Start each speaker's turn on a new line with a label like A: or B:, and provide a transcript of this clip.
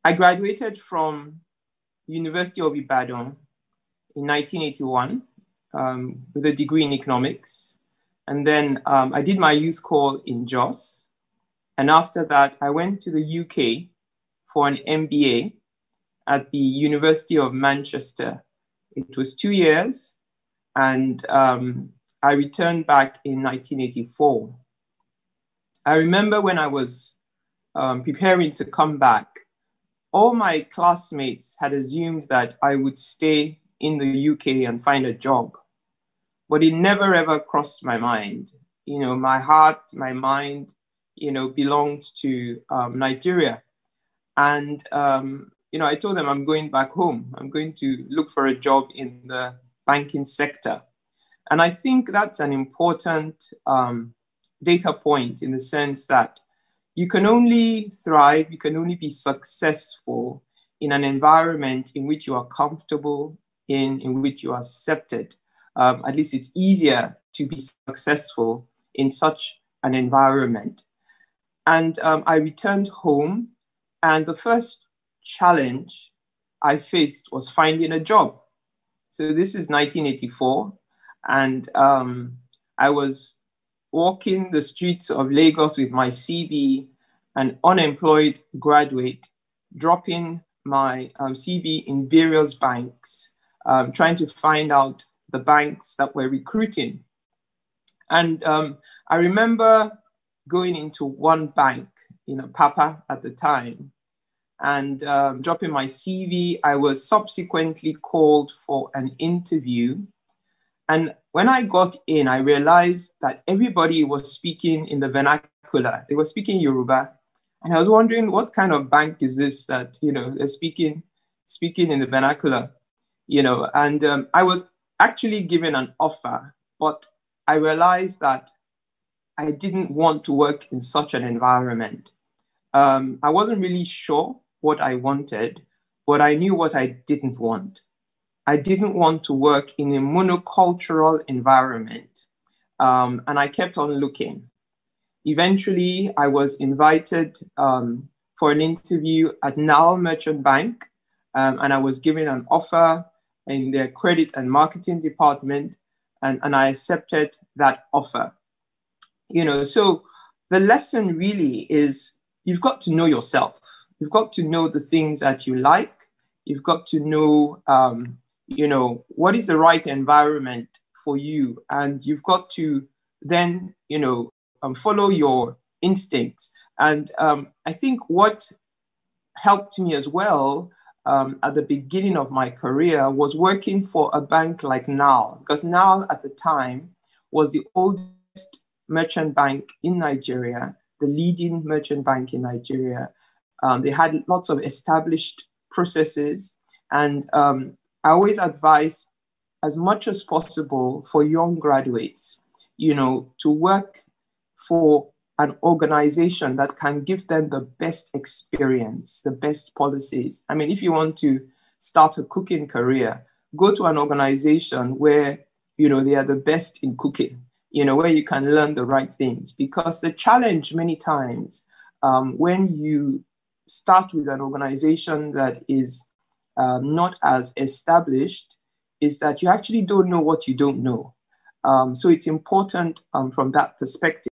A: I graduated from University of Ibadan in 1981 with a degree in economics. And then I did my youth call in Jos. And after that, I went to the UK for an MBA at the University of Manchester. It was 2 years, and I returned back in 1984. I remember when I was preparing to come back, all my classmates had assumed that I would stay in the UK and find a job, but it never ever crossed my mind. You know, my heart, my mind, you know, belonged to Nigeria. And, you know, I told them I'm going back home. I'm going to look for a job in the banking sector. And I think that's an important data point in the sense that you can only thrive, you can only be successful in an environment in which you are comfortable, in which you are accepted. At least it's easier to be successful in such an environment. And I returned home, and the first challenge I faced was finding a job. So this is 1984, and I was walking the streets of Lagos with my CV, an unemployed graduate, dropping my CV in various banks, trying to find out the banks that were recruiting. And I remember going into one bank, you know, Papa at the time, and dropping my CV. I was subsequently called for an interview. And when I got in, I realized that everybody was speaking in the vernacular. They were speaking Yoruba. And I was wondering, what kind of bank is this that, you know, they're speaking in the vernacular, you know? And I was actually given an offer, but I realized that I didn't want to work in such an environment. I wasn't really sure what I wanted, but I knew what I didn't want. I didn't want to work in a monocultural environment. And I kept on looking. Eventually, I was invited for an interview at Nile Merchant Bank, and I was given an offer in their credit and marketing department, and I accepted that offer. You know, so the lesson really is you've got to know yourself. You've got to know the things that you like. You've got to know, you know, what is the right environment for you. And you've got to then, you know, follow your instincts. And I think what helped me as well at the beginning of my career was working for a bank like NAL, because NAL at the time was the oldest merchant bank in Nigeria, the leading merchant bank in Nigeria. They had lots of established processes, and I always advise as much as possible for young graduates, you know, to work for an organization that can give them the best experience, the best policies. I mean, if you want to start a cooking career, go to an organization where, you know, they are the best in cooking, you know, where you can learn the right things. Because the challenge many times when you start with an organization that is not as established is that you actually don't know what you don't know. So it's important from that perspective.